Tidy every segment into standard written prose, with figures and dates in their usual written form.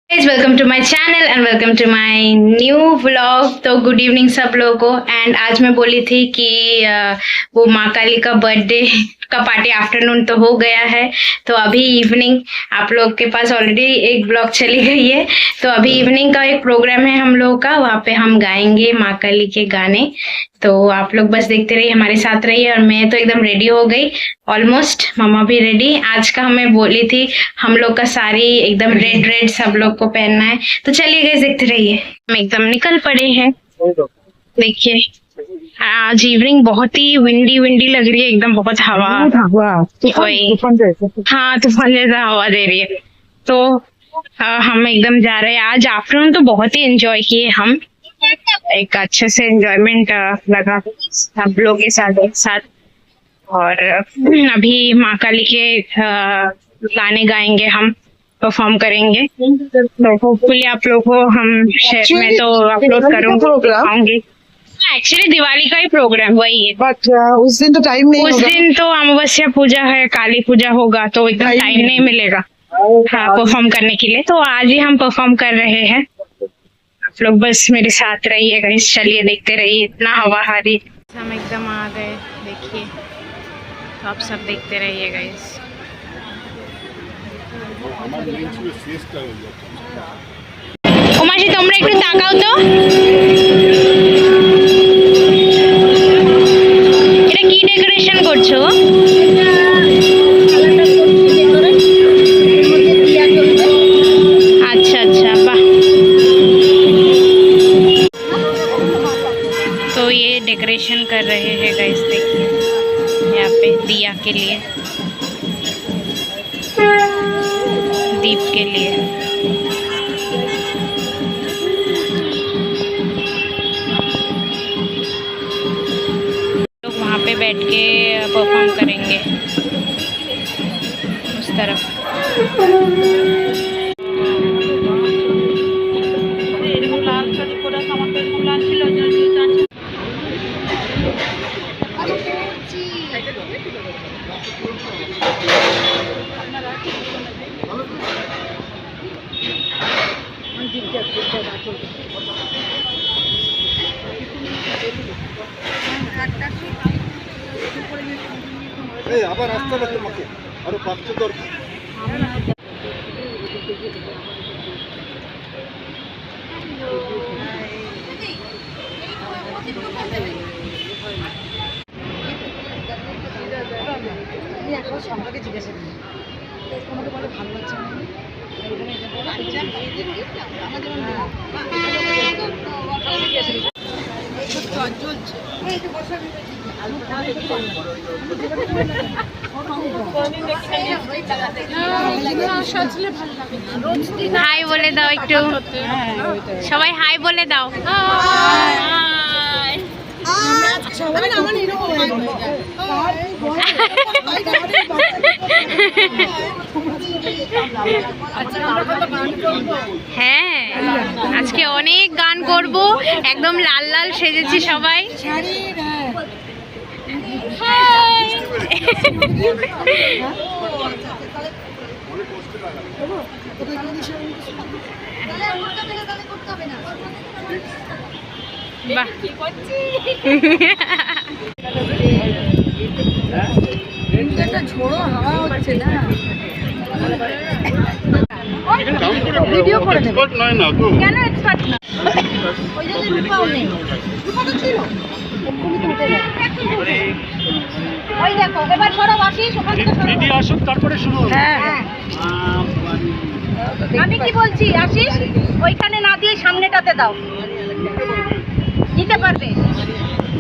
Guys welcome to my channel and welcome to my new vlog. तो good evening सब लोगों को। And आज मैं बोली थी कि वो माँ काली का बर्थडे का पार्टी आफ्टरनून तो हो गया है, तो अभी इवनिंग आप लोग के पास ऑलरेडी एक ब्लॉग चली गई है। तो अभी इवनिंग का एक प्रोग्राम है हम लोगों का, वहाँ पे हम गाएंगे माँ काली के गाने। तो आप लोग बस देखते रहिए, हमारे साथ रहिए। और मैं तो एकदम रेडी हो गई ऑलमोस्ट, मम्मा भी रेडी। आज का हमें बोली थी हम लोग का साड़ी एकदम रेड रेड सब लोग को पहनना है। तो चलिए गाइस देखते रहिए, हम एकदम निकल पड़े हैं। देखिए आज इवनिंग बहुत ही विंडी लग रही है, एकदम बहुत हवा हाँ तूफान जैसा हवा दे रही है। तो हम एकदम जा रहे हैं। आज आफ्टरनून तो बहुत ही एंजॉय किए हम, एक अच्छे से एंजॉयमेंट लगा सब लोग के साथ। और अभी माँ काली के गाने गाएंगे, हम परफॉर्म करेंगे। तो होपफुली आप लोग को हम शेयर में तो अपलोड करूंगी। एक्चुअली दिवाली का ही प्रोग्राम वही है, बट उस दिन तो टाइम नहीं, उस दिन तो अमावस्या पूजा है, काली पूजा होगा, तो एकदम टाइम नहीं मिलेगा हाँ परफॉर्म करने के लिए। तो आज ही हम परफॉर्म कर रहे हैं, आप लोग बस मेरे साथ रहिए गाइस। चलिए देखते रहिए, इतना हवा आ रही। हम एकदम आ गए, देखिए तो आप सब देखते रहिए गाइस। उमाशी তোমরা একটু তাকাও তো, এটা কি ডেকোরেশন করছো? अच्छा अच्छा वाह। तो ये डेकोरेशन कर रहे हैं गाइस, देखिए यहाँ पे दिया के लिए, दीप के लिए। लोग वहाँ पे बैठ के परफॉर्म करेंगे उस तरफ। আবার আসতে হবে তোমাকে, আরো 500 দরকার। সম্পর্কে জিজ্ঞাসা করি, তোমাকে বলে ভালো লাগছে না? হাই বলে দাও একটু, সবাই হাই বলে দাও। হ্যাঁ আজকে অনেক গান করব, একদম লাল লাল সেজেছি সবাই। বাহ ঝোড়ো হাওয়া হচ্ছে না, ভিডিও করে দেব। নয় না তো কেন এক্সপার্ট না, ওই যে রূপাও নেই, রূপা তো ছিল ওই দেখো। এবার সরব আসিস, ওখান থেকে দিদি আসুক তারপরে শুরু হবে। হ্যাঁ আমি কি বলছি, আসিস ওইখানে না দিয়ে সামনেটাতে দাও, নিতে পারবে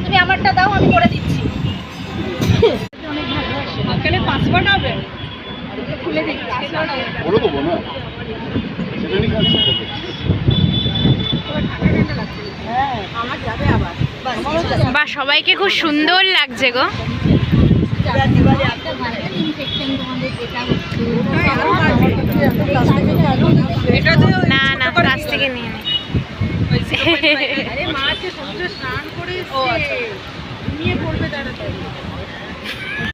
তুমি। আমারটা দাও, আমি করে দিচ্ছি। অনেক ভালোবাসি, এখানে পাসওয়ার্ড হবে, খুলে দিচ্ছি, বলে দেবো না সেটা নিয়ে কাজ করতে। হ্যাঁ আমার যাবে আবার। বাহ সবাইকে খুব সুন্দর লাগছে গো। না না কাছ থেকে নিয়ে নে। মাকে সমুদ্রে স্নান করে ঘুমিয়ে পড়বে তাড়াতাড়ি।